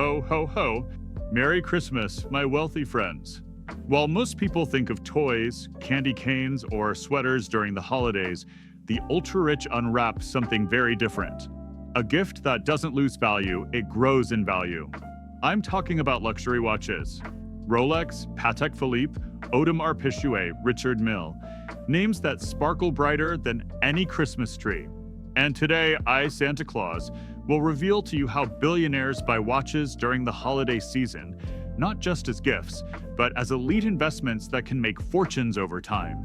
Ho, ho, ho. Merry Christmas, my wealthy friends. While most people think of toys, candy canes, or sweaters during the holidays, the ultra-rich unwrap something very different. A gift that doesn't lose value, it grows in value. I'm talking about luxury watches. Rolex, Patek Philippe, Audemars Piguet, Richard Mille. Names that sparkle brighter than any Christmas tree. And today, I, Santa Claus, will reveal to you how billionaires buy watches during the holiday season, not just as gifts, but as elite investments that can make fortunes over time.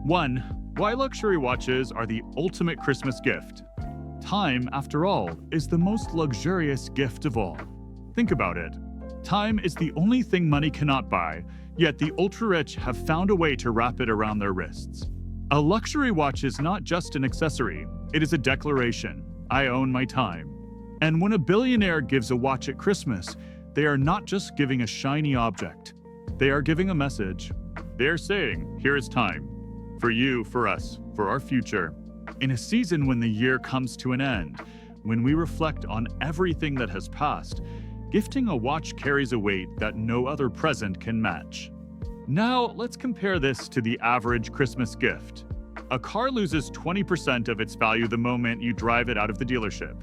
1. Why luxury watches are the ultimate Christmas gift. Time, after all, is the most luxurious gift of all. Think about it. Time is the only thing money cannot buy, yet the ultra-rich have found a way to wrap it around their wrists. A luxury watch is not just an accessory, it is a declaration. I own my time. And when a billionaire gives a watch at Christmas, they are not just giving a shiny object. They are giving a message. They are saying, here is time. For you, for us, for our future. In a season when the year comes to an end, when we reflect on everything that has passed, gifting a watch carries a weight that no other present can match. Now, let's compare this to the average Christmas gift. A car loses 20% of its value the moment you drive it out of the dealership.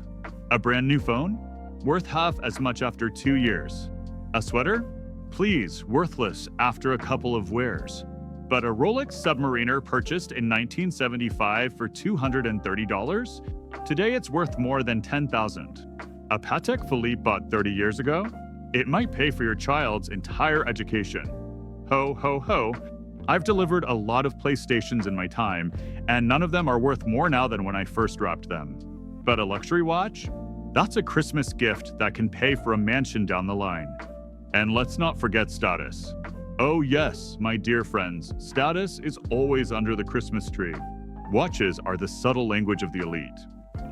A brand new phone? Worth half as much after 2 years. A sweater? Please, worthless after a couple of wears. But a Rolex Submariner purchased in 1975 for $230? Today it's worth more than $10,000. A Patek Philippe bought 30 years ago? It might pay for your child's entire education. Ho, ho, ho. I've delivered a lot of PlayStations in my time, and none of them are worth more now than when I first wrapped them. But a luxury watch? That's a Christmas gift that can pay for a mansion down the line. And let's not forget status. Oh yes, my dear friends, status is always under the Christmas tree. Watches are the subtle language of the elite.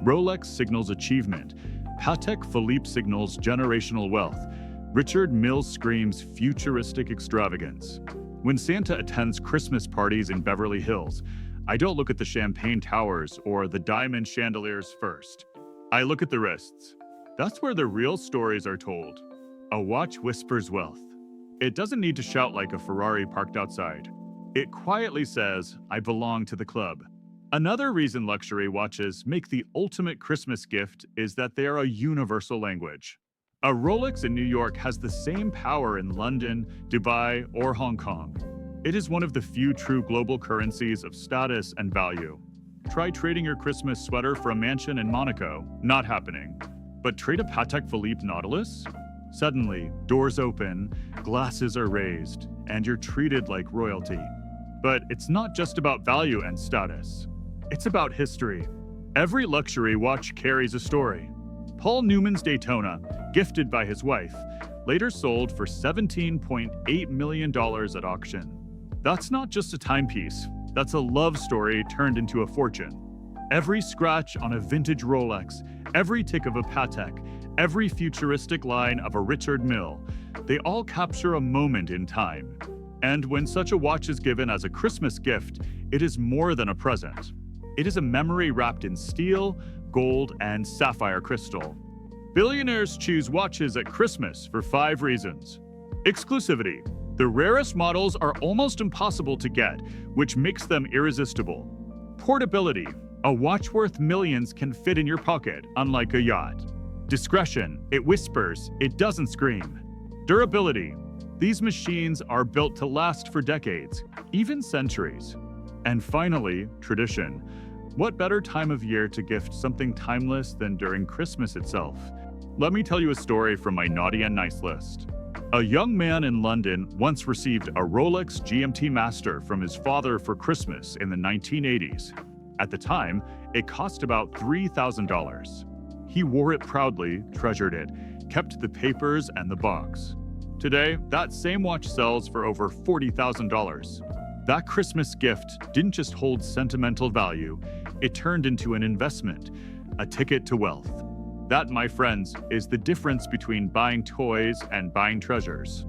Rolex signals achievement. Patek Philippe signals generational wealth. Richard Mille screams futuristic extravagance. When Santa attends Christmas parties in Beverly Hills, I don't look at the champagne towers or the diamond chandeliers first. I look at the wrists. That's where the real stories are told. A watch whispers wealth. It doesn't need to shout like a Ferrari parked outside. It quietly says, I belong to the club. Another reason luxury watches make the ultimate Christmas gift is that they are a universal language. A Rolex in New York has the same power in London, Dubai, or Hong Kong. It is one of the few true global currencies of status and value. Try trading your Christmas sweater for a mansion in Monaco. Not happening. But trade a Patek Philippe Nautilus? Suddenly, doors open, glasses are raised, and you're treated like royalty. But it's not just about value and status. It's about history. Every luxury watch carries a story. Paul Newman's Daytona, gifted by his wife, later sold for $17.8 million at auction. That's not just a timepiece, that's a love story turned into a fortune. Every scratch on a vintage Rolex, every tick of a Patek, every futuristic line of a Richard Mille, they all capture a moment in time. And when such a watch is given as a Christmas gift, it is more than a present. It is a memory wrapped in steel, gold, and sapphire crystal. Billionaires choose watches at Christmas for 5 reasons. Exclusivity. The rarest models are almost impossible to get, which makes them irresistible. Portability. A watch worth millions can fit in your pocket, unlike a yacht. Discretion. It whispers, it doesn't scream. Durability. These machines are built to last for decades, even centuries. And finally, tradition. What better time of year to gift something timeless than during Christmas itself? Let me tell you a story from my naughty and nice list. A young man in London once received a Rolex GMT Master from his father for Christmas in the 1980s. At the time, it cost about $3,000. He wore it proudly, treasured it, kept the papers and the box. Today, that same watch sells for over $40,000. That Christmas gift didn't just hold sentimental value, it turned into an investment, a ticket to wealth. That, my friends, is the difference between buying toys and buying treasures.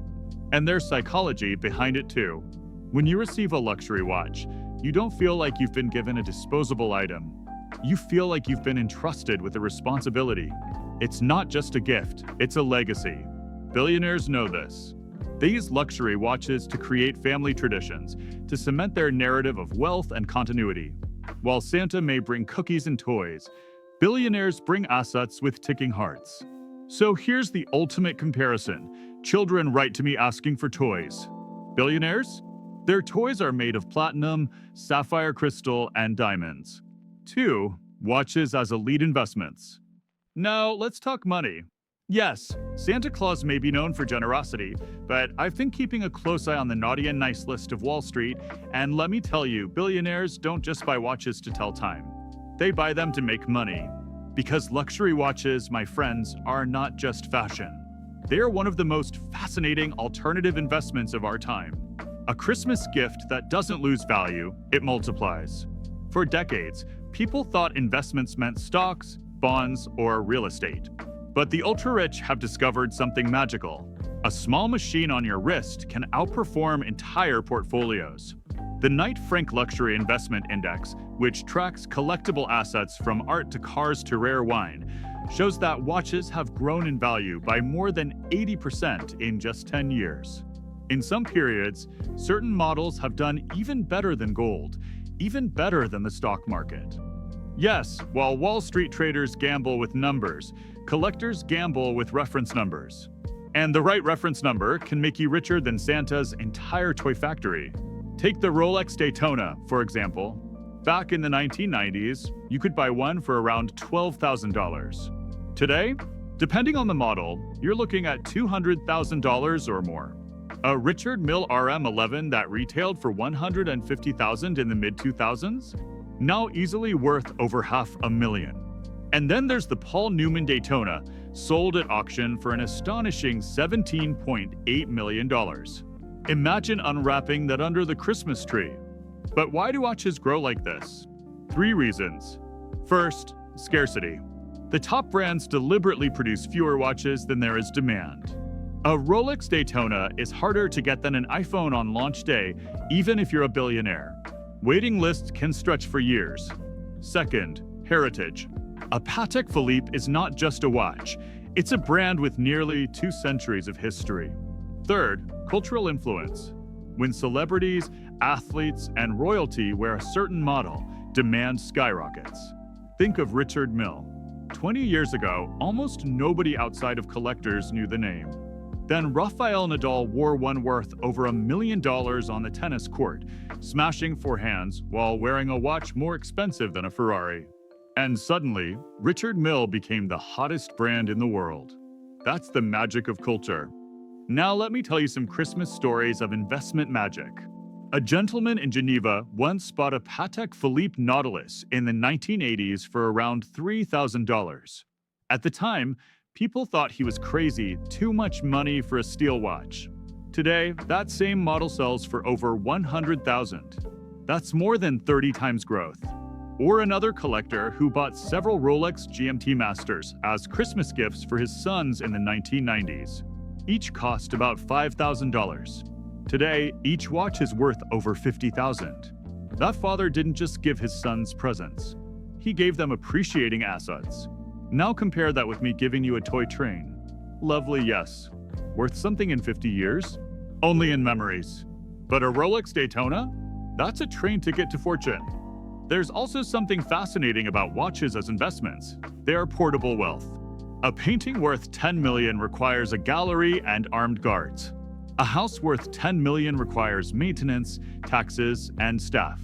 And there's psychology behind it too. When you receive a luxury watch, you don't feel like you've been given a disposable item. You feel like you've been entrusted with a responsibility. It's not just a gift, it's a legacy. Billionaires know this. They use luxury watches to create family traditions, to cement their narrative of wealth and continuity. While Santa may bring cookies and toys, billionaires bring assets with ticking hearts. So here's the ultimate comparison. Children write to me asking for toys. Billionaires? Their toys are made of platinum, sapphire crystal, and diamonds. 2. Watches as elite investments. Now, let's talk money. Yes, Santa Claus may be known for generosity, but I've been keeping a close eye on the naughty and nice list of Wall Street, and let me tell you, billionaires don't just buy watches to tell time. They buy them to make money. Because luxury watches, my friends, are not just fashion. They are one of the most fascinating alternative investments of our time. A Christmas gift that doesn't lose value, it multiplies. For decades, people thought investments meant stocks, bonds, or real estate. But the ultra-rich have discovered something magical. A small machine on your wrist can outperform entire portfolios. The Knight Frank Luxury Investment Index, which tracks collectible assets from art to cars to rare wine, shows that watches have grown in value by more than 80% in just 10 years. In some periods, certain models have done even better than gold, even better than the stock market. Yes, while Wall Street traders gamble with numbers, collectors gamble with reference numbers. And the right reference number can make you richer than Santa's entire toy factory. Take the Rolex Daytona, for example. Back in the 1990s, you could buy one for around $12,000. Today, depending on the model, you're looking at $200,000 or more. A Richard Mille RM11 that retailed for $150,000 in the mid-2000s? Now easily worth over $500,000. And then there's the Paul Newman Daytona, sold at auction for an astonishing $17.8 million. Imagine unwrapping that under the Christmas tree. But why do watches grow like this? 3 reasons. First, scarcity. The top brands deliberately produce fewer watches than there is demand. A Rolex Daytona is harder to get than an iPhone on launch day, even if you're a billionaire. Waiting lists can stretch for years. Second, heritage. A Patek Philippe is not just a watch. It's a brand with nearly 2 centuries of history. Third, cultural influence. When celebrities, athletes, and royalty wear a certain model, demand skyrockets. Think of Richard Mille. 20 years ago, almost nobody outside of collectors knew the name. Then Rafael Nadal wore one worth over $1 million on the tennis court, smashing forehands while wearing a watch more expensive than a Ferrari. And suddenly, Richard Mille became the hottest brand in the world. That's the magic of culture. Now let me tell you some Christmas stories of investment magic. A gentleman in Geneva once bought a Patek Philippe Nautilus in the 1980s for around $3,000. At the time, people thought he was crazy, too much money for a steel watch. Today, that same model sells for over $100,000. That's more than 30 times growth. Or another collector who bought several Rolex GMT Masters as Christmas gifts for his sons in the 1990s. Each cost about $5,000. Today, each watch is worth over $50,000. That father didn't just give his sons presents. He gave them appreciating assets. Now compare that with me giving you a toy train. Lovely, yes. Worth something in 50 years? Only in memories. But a Rolex Daytona? That's a train ticket to fortune. There's also something fascinating about watches as investments. They are portable wealth. A painting worth $10 million requires a gallery and armed guards. A house worth $10 million requires maintenance, taxes, and staff.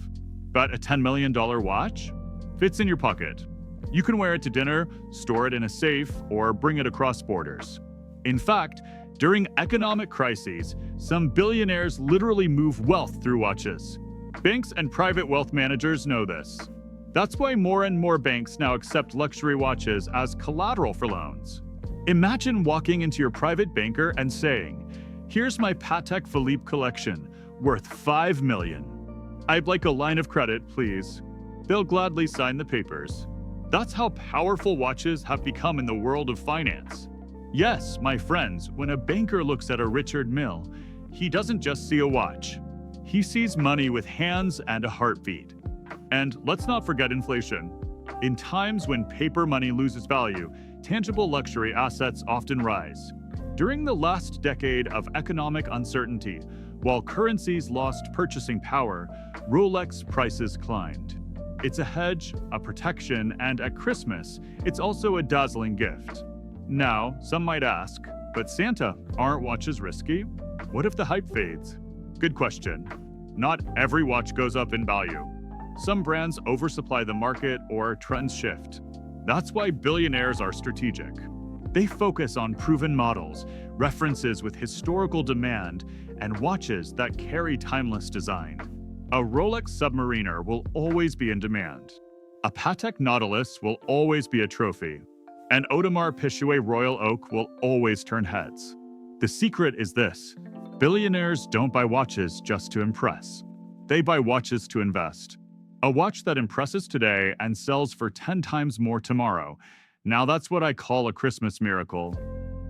But a $10 million watch? Fits in your pocket. You can wear it to dinner, store it in a safe, or bring it across borders. In fact, during economic crises, some billionaires literally move wealth through watches. Banks and private wealth managers know this. That's why more and more banks now accept luxury watches as collateral for loans. Imagine walking into your private banker and saying, "Here's my Patek Philippe collection, worth $5 million. I'd like a line of credit, please." They'll gladly sign the papers. That's how powerful watches have become in the world of finance. Yes, my friends, when a banker looks at a Richard Mille, he doesn't just see a watch. He sees money with hands and a heartbeat. And let's not forget inflation. In times when paper money loses value, tangible luxury assets often rise. During the last decade of economic uncertainty, while currencies lost purchasing power, Rolex prices climbed. It's a hedge, a protection, and at Christmas, it's also a dazzling gift. Now, some might ask, but Santa, aren't watches risky? What if the hype fades? Good question. Not every watch goes up in value. Some brands oversupply the market or trends shift. That's why billionaires are strategic. They focus on proven models, references with historical demand, and watches that carry timeless design. A Rolex Submariner will always be in demand. A Patek Nautilus will always be a trophy. An Audemars Piguet Royal Oak will always turn heads. The secret is this: billionaires don't buy watches just to impress. They buy watches to invest. A watch that impresses today and sells for 10 times more tomorrow. Now that's what I call a Christmas miracle.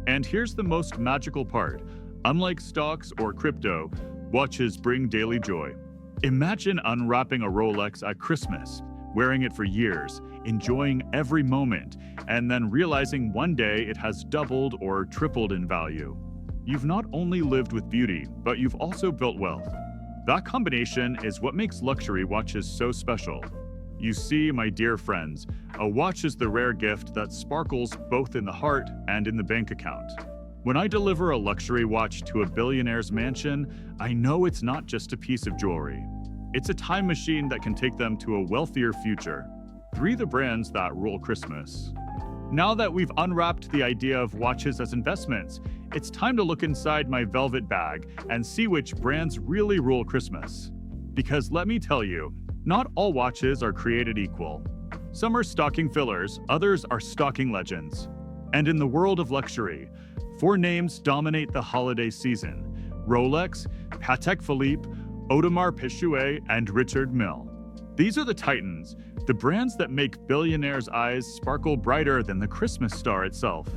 And here's the most magical part. Unlike stocks or crypto, watches bring daily joy. Imagine unwrapping a Rolex at Christmas, wearing it for years, enjoying every moment, and then realizing one day it has doubled or tripled in value. You've not only lived with beauty, but you've also built wealth. That combination is what makes luxury watches so special. You see, my dear friends, a watch is the rare gift that sparkles both in the heart and in the bank account. When I deliver a luxury watch to a billionaire's mansion, I know it's not just a piece of jewelry. It's a time machine that can take them to a wealthier future. 3 the brands that rule Christmas. Now that we've unwrapped the idea of watches as investments, it's time to look inside my velvet bag and see which brands really rule Christmas. Because let me tell you, not all watches are created equal. Some are stocking fillers, others are stocking legends. And in the world of luxury, 4 names dominate the holiday season: Rolex, Patek Philippe, Audemars Piguet, and Richard Mille. These are the titans, the brands that make billionaires' eyes sparkle brighter than the Christmas star itself.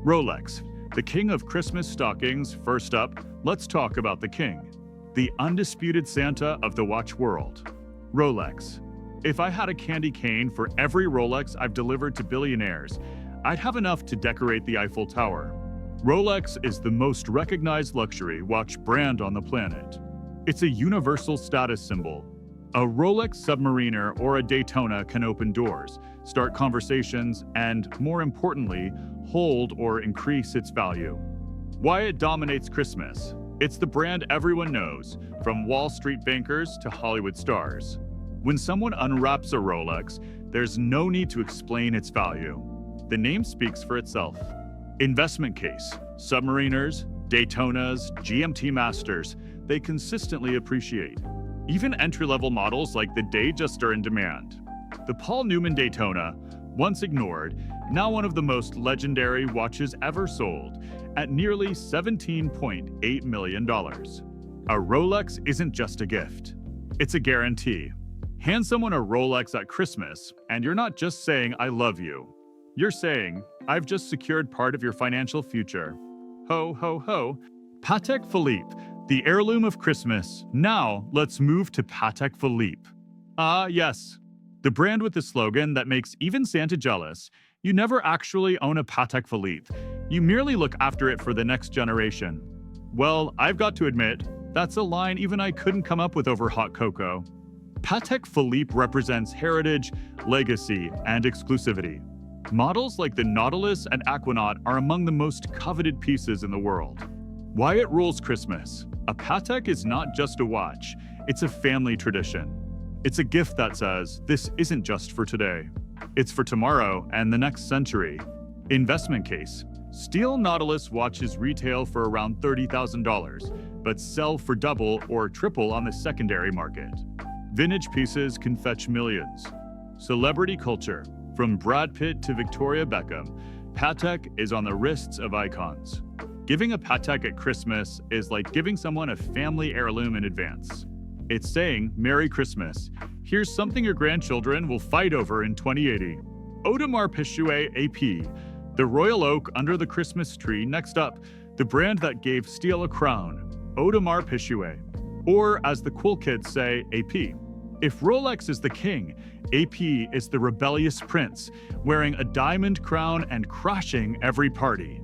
Rolex, the king of Christmas stockings. First up, let's talk about the king, the undisputed Santa of the watch world. Rolex. If I had a candy cane for every Rolex I've delivered to billionaires, I'd have enough to decorate the Eiffel Tower. Rolex is the most recognized luxury watch brand on the planet. It's a universal status symbol. A Rolex Submariner or a Daytona can open doors, start conversations, and, more importantly, hold or increase its value. Why it dominates Christmas? It's the brand everyone knows, from Wall Street bankers to Hollywood stars. When someone unwraps a Rolex, there's no need to explain its value. The name speaks for itself. Investment case: Submariners, Daytonas, GMT Masters, they consistently appreciate. Even entry-level models like the Datejust are in demand. The Paul Newman Daytona, once ignored, now one of the most legendary watches ever sold, at nearly $17.8 million. A Rolex isn't just a gift. It's a guarantee. Hand someone a Rolex at Christmas, and you're not just saying, "I love you." You're saying, "I've just secured part of your financial future." Ho, ho, ho. Patek Philippe, the heirloom of Christmas. Now, let's move to Patek Philippe. Ah, yes. The brand with the slogan that makes even Santa jealous. You never actually own a Patek Philippe. You merely look after it for the next generation. Well, I've got to admit, that's a line even I couldn't come up with over hot cocoa. Patek Philippe represents heritage, legacy, and exclusivity. Models like the Nautilus and Aquanaut are among the most coveted pieces in the world. Why it rules Christmas? A Patek is not just a watch, it's a family tradition. It's a gift that says, this isn't just for today. It's for tomorrow and the next century. Investment case. Steel Nautilus watches retail for around $30,000, but sell for double or triple on the secondary market. Vintage pieces can fetch millions. Celebrity culture. From Brad Pitt to Victoria Beckham, Patek is on the wrists of icons. Giving a Patek at Christmas is like giving someone a family heirloom in advance. It's saying, "Merry Christmas. Here's something your grandchildren will fight over in 2080. Audemars Piguet AP, the Royal Oak under the Christmas tree. Next up, the brand that gave steel a crown, Audemars Piguet. Or, as the cool kids say, AP. If Rolex is the king, AP is the rebellious prince, wearing a diamond crown and crashing every party.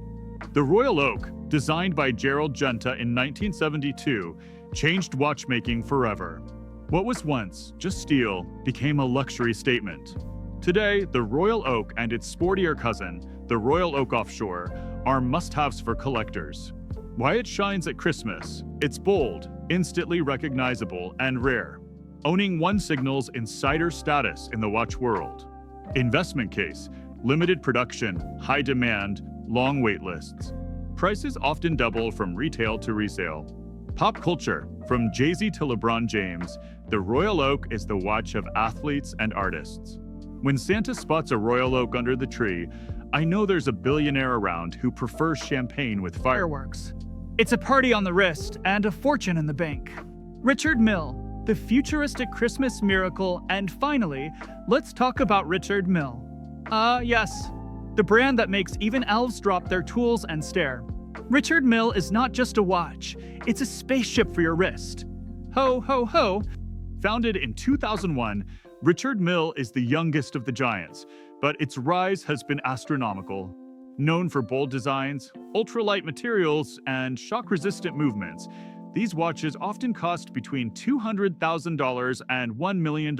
The Royal Oak, designed by Gerald Genta in 1972, changed watchmaking forever. What was once just steel became a luxury statement. Today, the Royal Oak and its sportier cousin, the Royal Oak Offshore, are must-haves for collectors. Why it shines at Christmas? It's bold, instantly recognizable, and rare. Owning one signals insider status in the watch world. Investment case, limited production, high demand, long wait lists. Prices often double from retail to resale. Pop culture, from Jay-Z to LeBron James, the Royal Oak is the watch of athletes and artists. When Santa spots a Royal Oak under the tree, I know there's a billionaire around who prefers champagne with fireworks. It's a party on the wrist and a fortune in the bank. Richard Mille, the futuristic Christmas miracle, and finally, let's talk about Richard Mille. Yes, the brand that makes even elves drop their tools and stare. Richard Mille is not just a watch, it's a spaceship for your wrist. Ho, ho, ho. Founded in 2001, Richard Mille is the youngest of the giants, but its rise has been astronomical. Known for bold designs, ultralight materials, and shock-resistant movements, these watches often cost between $200,000 and $1 million,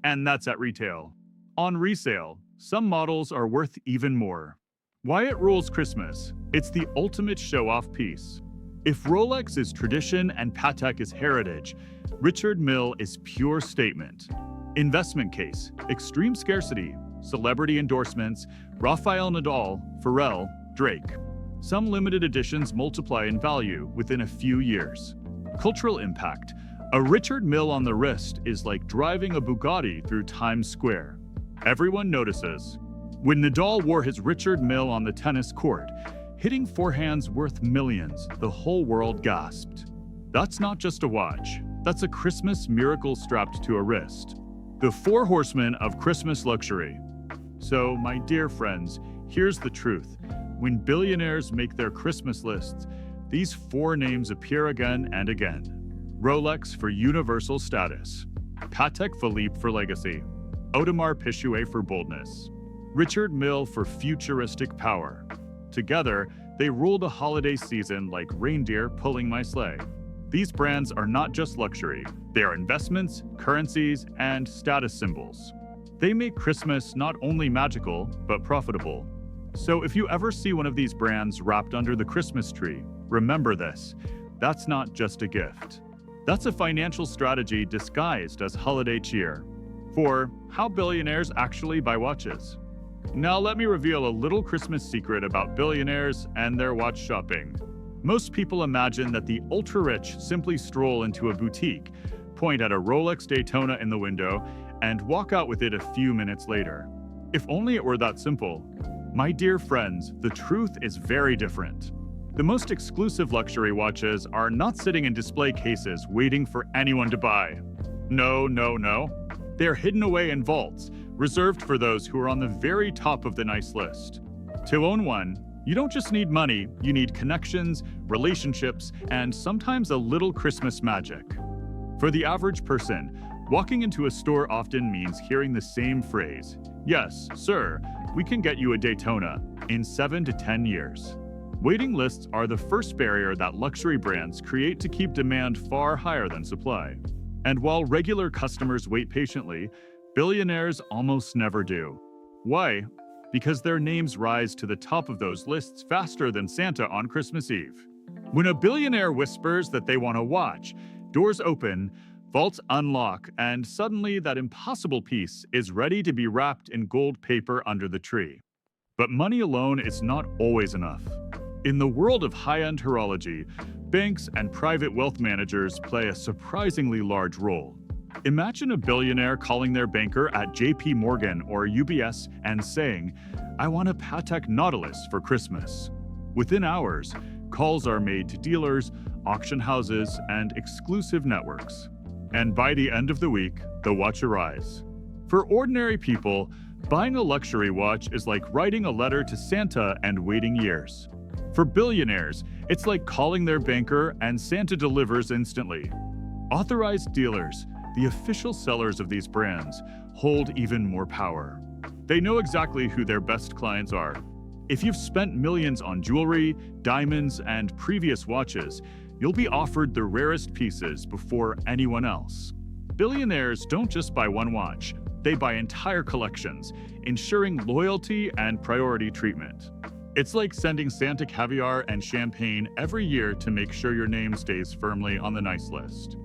and that's at retail. On resale, some models are worth even more. Why it rules Christmas? It's the ultimate show-off piece. If Rolex is tradition and Patek is heritage, Richard Mille is pure statement. Investment case, extreme scarcity, celebrity endorsements, Rafael Nadal, Pharrell, Drake. Some limited editions multiply in value within a few years. Cultural impact. A Richard Mille on the wrist is like driving a Bugatti through Times Square. Everyone notices. When Nadal wore his Richard Mille on the tennis court, hitting forehands worth millions, the whole world gasped. That's not just a watch. That's a Christmas miracle strapped to a wrist. The four horsemen of Christmas luxury. So, my dear friends, here's the truth. When billionaires make their Christmas lists, these four names appear again and again. Rolex for universal status, Patek Philippe for legacy, Audemars Piguet for boldness, Richard Mille for futuristic power. Together, they rule the holiday season like reindeer pulling my sleigh. These brands are not just luxury, they are investments, currencies, and status symbols. They make Christmas not only magical, but profitable. So if you ever see one of these brands wrapped under the Christmas tree, remember this: that's not just a gift. That's a financial strategy disguised as holiday cheer. For how billionaires actually buy watches. Now let me reveal a little Christmas secret about billionaires and their watch shopping. Most people imagine that the ultra-rich simply stroll into a boutique, point at a Rolex Daytona in the window, and walk out with it a few minutes later. If only it were that simple. My dear friends, the truth is very different. The most exclusive luxury watches are not sitting in display cases waiting for anyone to buy. No, no, no. They're hidden away in vaults, reserved for those who are on the very top of the nice list. To own one, you don't just need money, you need connections, relationships, and sometimes a little Christmas magic. For the average person, walking into a store often means hearing the same phrase: "Yes, sir, we can get you a Daytona in 7 to 10 years." Waiting lists are the first barrier that luxury brands create to keep demand far higher than supply. And while regular customers wait patiently, billionaires almost never do. Why? Because their names rise to the top of those lists faster than Santa on Christmas Eve. When a billionaire whispers that they want a watch, doors open, vaults unlock, and suddenly that impossible piece is ready to be wrapped in gold paper under the tree. But money alone is not always enough. In the world of high-end horology, banks and private wealth managers play a surprisingly large role. Imagine a billionaire calling their banker at JP Morgan or UBS and saying, "I want a Patek Nautilus for Christmas." Within hours, calls are made to dealers, auction houses, and exclusive networks. And by the end of the week, the watch arrives. For ordinary people, buying a luxury watch is like writing a letter to Santa and waiting years. For billionaires, it's like calling their banker and Santa delivers instantly. Authorized dealers, the official sellers of these brands, hold even more power. They know exactly who their best clients are. If you've spent millions on jewelry, diamonds, and previous watches, you'll be offered the rarest pieces before anyone else. Billionaires don't just buy one watch, they buy entire collections, ensuring loyalty and priority treatment. It's like sending Santa caviar and champagne every year to make sure your name stays firmly on the nice list.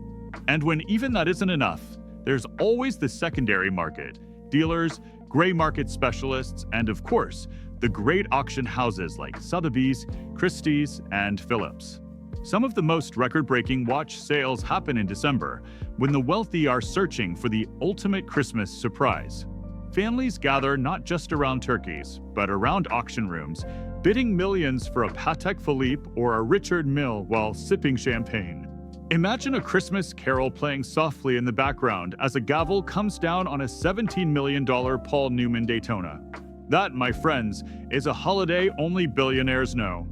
And when even that isn't enough, there's always the secondary market, dealers, gray market specialists, and of course, the great auction houses like Sotheby's, Christie's, and Phillips. Some of the most record-breaking watch sales happen in December, when the wealthy are searching for the ultimate Christmas surprise. Families gather not just around turkeys, but around auction rooms, bidding millions for a Patek Philippe or a Richard Mille while sipping champagne. Imagine a Christmas carol playing softly in the background as a gavel comes down on a $17 million Paul Newman Daytona. That, my friends, is a holiday only billionaires know.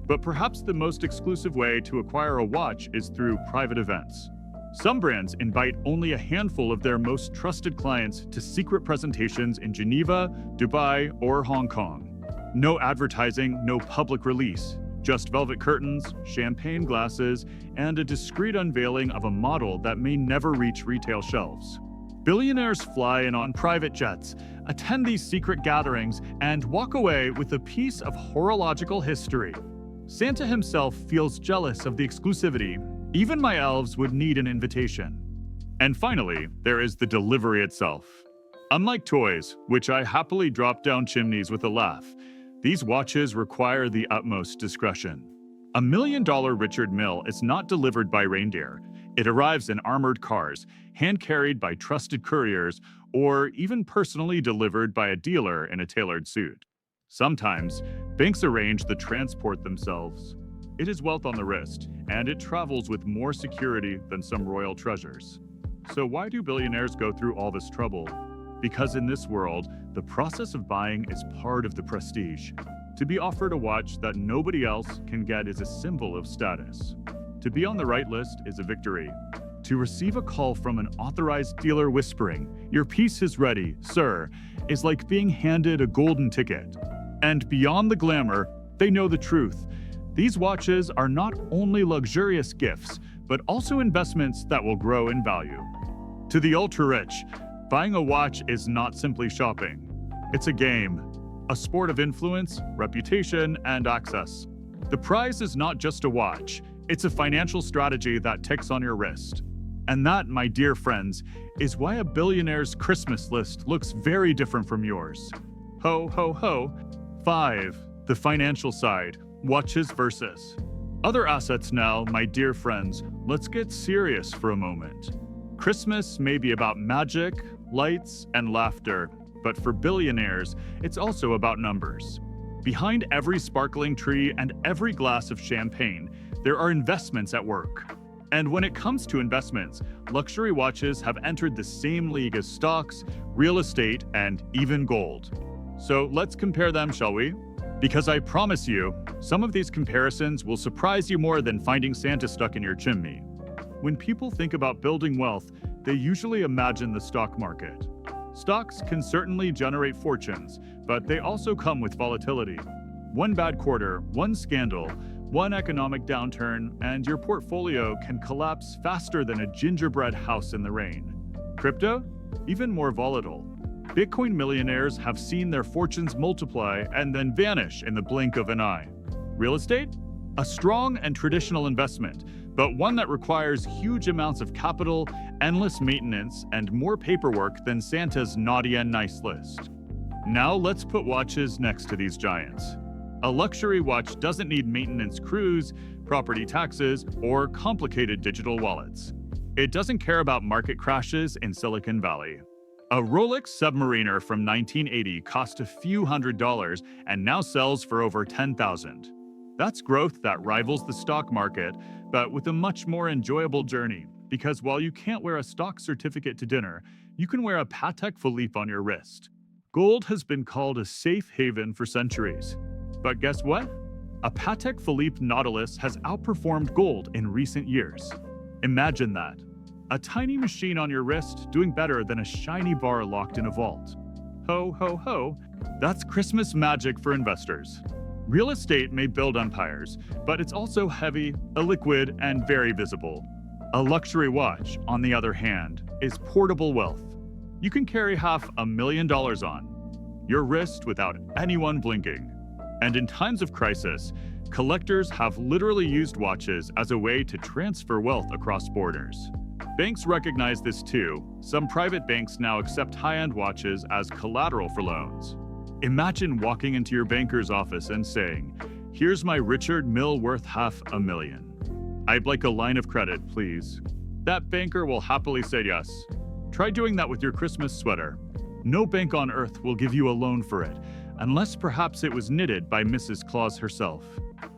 But perhaps the most exclusive way to acquire a watch is through private events. Some brands invite only a handful of their most trusted clients to secret presentations in Geneva, Dubai, or Hong Kong. No advertising, no public release, just velvet curtains, champagne glasses, and a discreet unveiling of a model that may never reach retail shelves. Billionaires fly in on private jets, attend these secret gatherings, and walk away with a piece of horological history. Santa himself feels jealous of the exclusivity. Even my elves would need an invitation. And finally, there is the delivery itself. Unlike toys, which I happily drop down chimneys with a laugh, these watches require the utmost discretion. A $1 million Richard Mille is not delivered by reindeer. It arrives in armored cars, hand-carried by trusted couriers, or even personally delivered by a dealer in a tailored suit. Sometimes, banks arrange the transport themselves. It is wealth on the wrist, and it travels with more security than some royal treasures. So why do billionaires go through all this trouble? Because in this world, the process of buying is part of the prestige. To be offered a watch that nobody else can get is a symbol of status. To be on the right list is a victory. To receive a call from an authorized dealer whispering, "Your piece is ready, sir," is like being handed a golden ticket. And beyond the glamour, they know the truth. These watches are not only luxurious gifts, but also investments that will grow in value. To the ultra-rich, buying a watch is not simply shopping. It's a game, a sport of influence, reputation, and access. The prize is not just a watch, it's a financial strategy that ticks on your wrist. And that, my dear friends, is why a billionaire's Christmas list looks very different from yours. Ho, ho, ho. 5. The financial side. Watches versus other assets now, my dear friends. Let's get serious for a moment. Christmas may be about magic, lights, and laughter, but for billionaires, it's also about numbers. Behind every sparkling tree and every glass of champagne, there are investments at work. And when it comes to investments, luxury watches have entered the same league as stocks, real estate, and even gold. So let's compare them, shall we? Because I promise you, some of these comparisons will surprise you more than finding Santa stuck in your chimney. When people think about building wealth, they usually imagine the stock market. Stocks can certainly generate fortunes, but they also come with volatility. One bad quarter, one scandal, one economic downturn, and your portfolio can collapse faster than a gingerbread house in the rain. Crypto? Even more volatile. Bitcoin millionaires have seen their fortunes multiply and then vanish in the blink of an eye. Real estate? A strong and traditional investment, but one that requires huge amounts of capital, endless maintenance, and more paperwork than Santa's naughty and nice list. Now let's put watches next to these giants. A luxury watch doesn't need maintenance crews, property taxes, or complicated digital wallets. It doesn't care about market crashes in Silicon Valley. A Rolex Submariner from 1980 cost a few $100s and now sells for over $10,000. That's growth that rivals the stock market, but with a much more enjoyable journey, because while you can't wear a stock certificate to dinner, you can wear a Patek Philippe on your wrist. Gold has been called a safe haven for centuries. But guess what? A Patek Philippe Nautilus has outperformed gold in recent years. Imagine that. A tiny machine on your wrist doing better than a shiny bar locked in a vault. Ho, ho, ho. That's Christmas magic for investors. Real estate may build empires, but it's also heavy, illiquid, and very visible. A luxury watch, on the other hand, is portable wealth. You can carry $500,000 on your wrist without anyone blinking. And in times of crisis, collectors have literally used watches as a way to transfer wealth across borders. Banks recognize this too. Some private banks now accept high-end watches as collateral for loans. Imagine walking into your banker's office and saying, "Here's my Richard Mille worth $500,000. I'd like a line of credit, please." That banker will happily say yes. Try doing that with your Christmas sweater. No bank on earth will give you a loan for it, unless perhaps it was knitted by Mrs. Claus herself.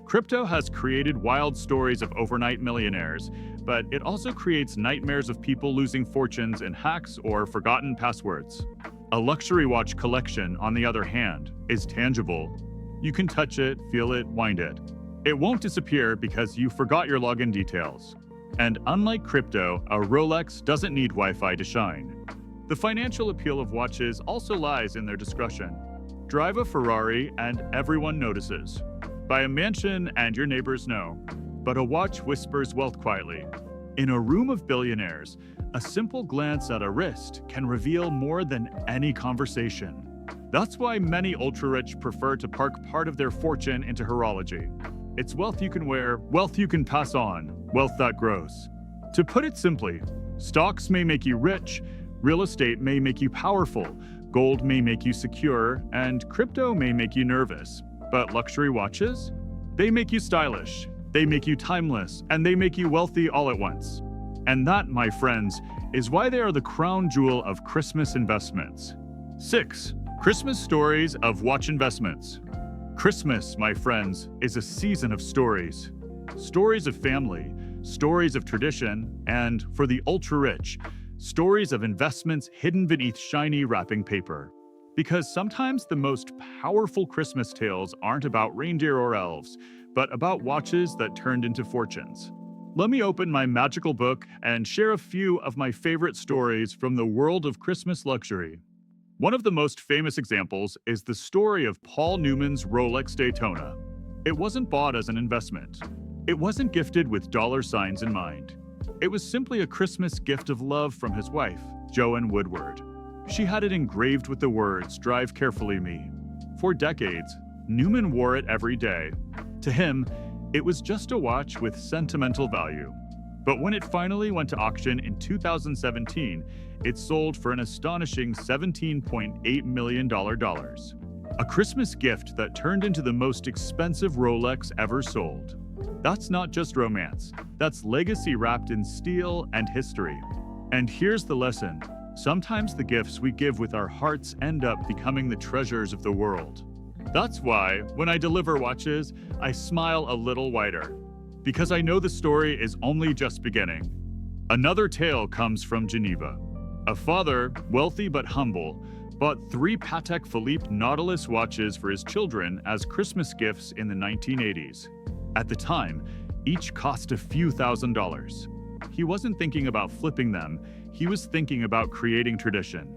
Crypto has created wild stories of overnight millionaires, but it also creates nightmares of people losing fortunes in hacks or forgotten passwords. A luxury watch collection, on the other hand, is tangible. You can touch it, feel it, wind it. It won't disappear because you forgot your login details. And unlike crypto, a Rolex doesn't need Wi-Fi to shine. The financial appeal of watches also lies in their discretion. Drive a Ferrari and everyone notices. Buy a mansion and your neighbors know. But a watch whispers wealth quietly. In a room of billionaires, a simple glance at a wrist can reveal more than any conversation. That's why many ultra-rich prefer to park part of their fortune into horology. It's wealth you can wear, wealth you can pass on, wealth that grows. To put it simply, stocks may make you rich, real estate may make you powerful, gold may make you secure, and crypto may make you nervous. But luxury watches? They make you stylish, they make you timeless, and they make you wealthy all at once. And that, my friends, is why they are the crown jewel of Christmas investments. 6. Christmas stories of watch investments. Christmas, my friends, is a season of stories. Stories of family, stories of tradition, and, for the ultra-rich, stories of investments hidden beneath shiny wrapping paper. Because sometimes the most powerful Christmas tales aren't about reindeer or elves, but about watches that turned into fortunes. Let me open my magical book and share a few of my favorite stories from the world of Christmas luxury. One of the most famous examples is the story of Paul Newman's Rolex Daytona. It wasn't bought as an investment. It wasn't gifted with dollar signs in mind. It was simply a Christmas gift of love from his wife, Joan Woodward. She had it engraved with the words, "Drive carefully, me." For decades, Newman wore it every day. To him, it was just a watch with sentimental value. But when it finally went to auction in 2017, it sold for an astonishing $17.8 million. A Christmas gift that turned into the most expensive Rolex ever sold. That's not just romance, that's legacy wrapped in steel and history. And here's the lesson. Sometimes the gifts we give with our hearts end up becoming the treasures of the world. That's why, when I deliver watches, I smile a little wider. Because I know the story is only just beginning. Another tale comes from Geneva. A father, wealthy but humble, bought 3 Patek Philippe Nautilus watches for his children as Christmas gifts in the 1980s. At the time, each cost a few $1,000s. He wasn't thinking about flipping them, he was thinking about creating tradition.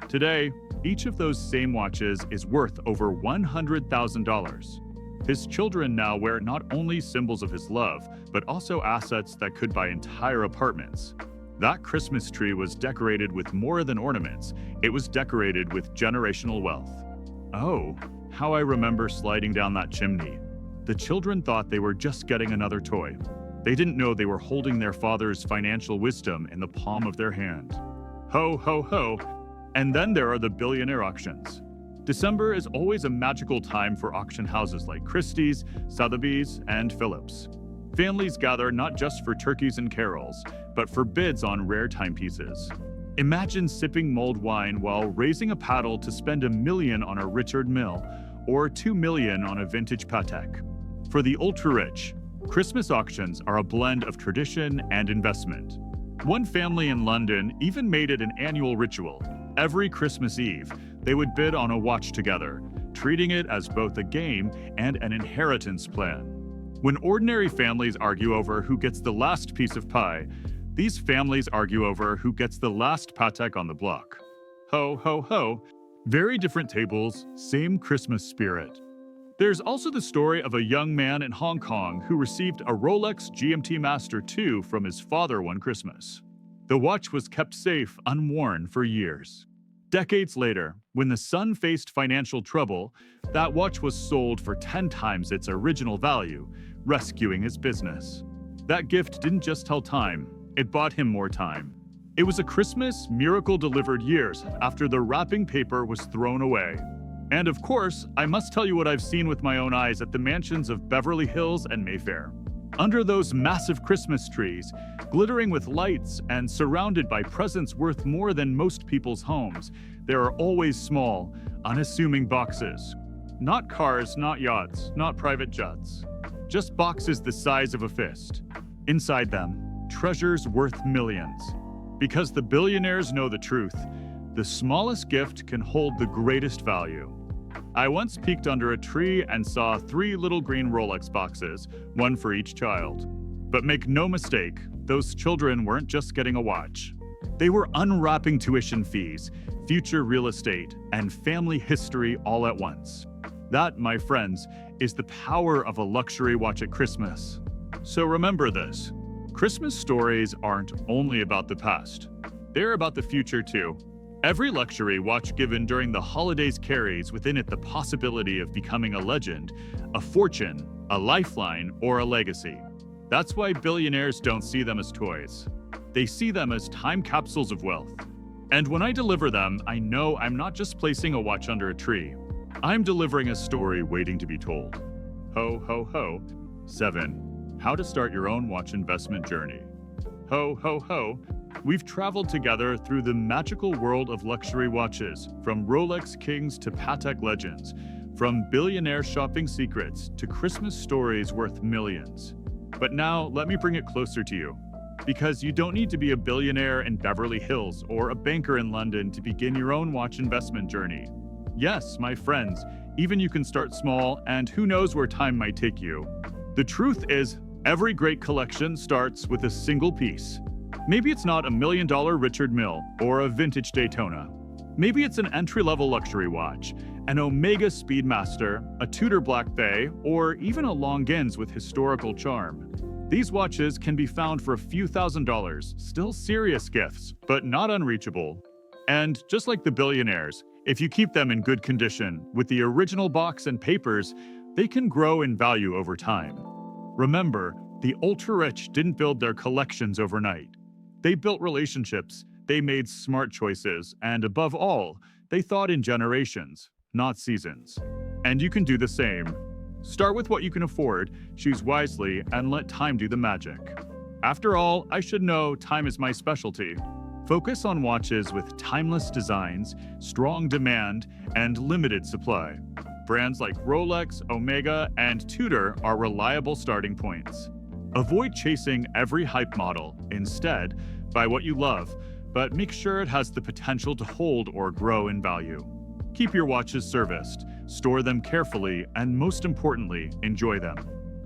Today, each of those same watches is worth over $100,000. His children now wear not only symbols of his love, but also assets that could buy entire apartments. That Christmas tree was decorated with more than ornaments, it was decorated with generational wealth. Oh, how I remember sliding down that chimney. The children thought they were just getting another toy. They didn't know they were holding their father's financial wisdom in the palm of their hand. Ho, ho, ho. And then there are the billionaire auctions. December is always a magical time for auction houses like Christie's, Sotheby's, and Phillips. Families gather not just for turkeys and carols, but for bids on rare timepieces. Imagine sipping mulled wine while raising a paddle to spend $1 million on a Richard Mille or $2 million on a vintage Patek. For the ultra-rich, Christmas auctions are a blend of tradition and investment. One family in London even made it an annual ritual. Every Christmas Eve, they would bid on a watch together, treating it as both a game and an inheritance plan. When ordinary families argue over who gets the last piece of pie, these families argue over who gets the last Patek on the block. Ho, ho, ho. Very different tables, same Christmas spirit. There's also the story of a young man in Hong Kong who received a Rolex GMT Master 2 from his father one Christmas. The watch was kept safe, unworn for years. Decades later, when the son faced financial trouble, that watch was sold for 10 times its original value, rescuing his business. That gift didn't just tell time, it bought him more time. It was a Christmas miracle delivered years after the wrapping paper was thrown away. And of course, I must tell you what I've seen with my own eyes at the mansions of Beverly Hills and Mayfair. Under those massive Christmas trees, glittering with lights and surrounded by presents worth more than most people's homes, there are always small, unassuming boxes. Not cars, not yachts, not private jets. Just boxes the size of a fist. Inside them, treasures worth millions. Because the billionaires know the truth, the smallest gift can hold the greatest value. I once peeked under a tree and saw 3 little green Rolex boxes, one for each child. But make no mistake, those children weren't just getting a watch. They were unwrapping tuition fees, future real estate, and family history all at once. That, my friends, is the power of a luxury watch at Christmas. So remember this. Christmas stories aren't only about the past. They're about the future too. Every luxury watch given during the holidays carries within it the possibility of becoming a legend, a fortune, a lifeline, or a legacy. That's why billionaires don't see them as toys. They see them as time capsules of wealth. And when I deliver them, I know I'm not just placing a watch under a tree. I'm delivering a story waiting to be told. Ho, ho, ho. 7. How to start your own watch investment journey. Ho, ho, ho. We've traveled together through the magical world of luxury watches, from Rolex kings to Patek legends, from billionaire shopping secrets to Christmas stories worth millions. But now, let me bring it closer to you. Because you don't need to be a billionaire in Beverly Hills or a banker in London to begin your own watch investment journey. Yes, my friends, even you can start small, and who knows where time might take you. The truth is, every great collection starts with a single piece. Maybe it's not $1 million Richard Mille or a vintage Daytona. Maybe it's an entry-level luxury watch, an Omega Speedmaster, a Tudor Black Bay, or even a Longines with historical charm. These watches can be found for a few $1,000s, still serious gifts, but not unreachable. And just like the billionaires, if you keep them in good condition, with the original box and papers, they can grow in value over time. Remember, the ultra-rich didn't build their collections overnight. They built relationships, they made smart choices, and above all, they thought in generations, not seasons. And you can do the same. Start with what you can afford, choose wisely, and let time do the magic. After all, I should know time is my specialty. Focus on watches with timeless designs, strong demand, and limited supply. Brands like Rolex, Omega, and Tudor are reliable starting points. Avoid chasing every hype model. Instead, buy what you love, but make sure it has the potential to hold or grow in value. Keep your watches serviced, store them carefully, and most importantly, enjoy them.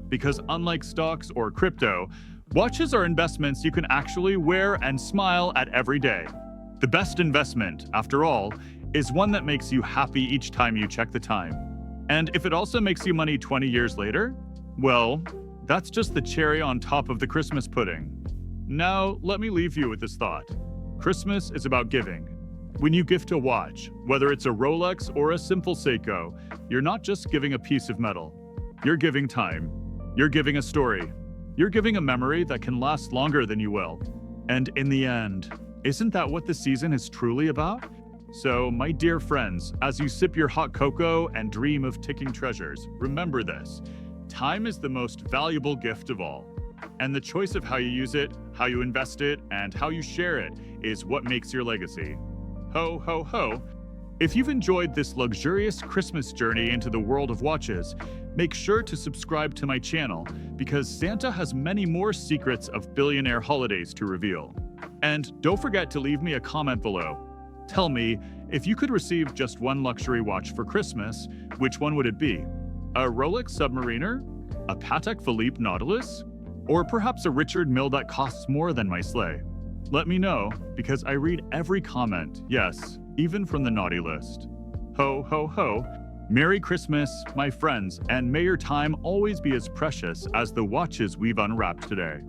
Because unlike stocks or crypto, watches are investments you can actually wear and smile at every day. The best investment, after all, is one that makes you happy each time you check the time. And if it also makes you money 20 years later, well, that's just the cherry on top of the Christmas pudding. Now, let me leave you with this thought. Christmas is about giving. When you gift a watch, whether it's a Rolex or a simple Seiko, you're not just giving a piece of metal. You're giving time. You're giving a story. You're giving a memory that can last longer than you will. And in the end, isn't that what the season is truly about? So, my dear friends, as you sip your hot cocoa and dream of ticking treasures, remember this. Time is the most valuable gift of all. And the choice of how you use it, how you invest it, and how you share it is what makes your legacy. Ho, ho, ho. If you've enjoyed this luxurious Christmas journey into the world of watches, make sure to subscribe to my channel because Santa has many more secrets of billionaire holidays to reveal. And don't forget to leave me a comment below. Tell me, if you could receive just one luxury watch for Christmas, which one would it be? A Rolex Submariner? A Patek Philippe Nautilus? Or perhaps a Richard Mille that costs more than my sleigh? Let me know, because I read every comment, yes, even from the naughty list. Ho, ho, ho. Merry Christmas, my friends, and may your time always be as precious as the watches we've unwrapped today.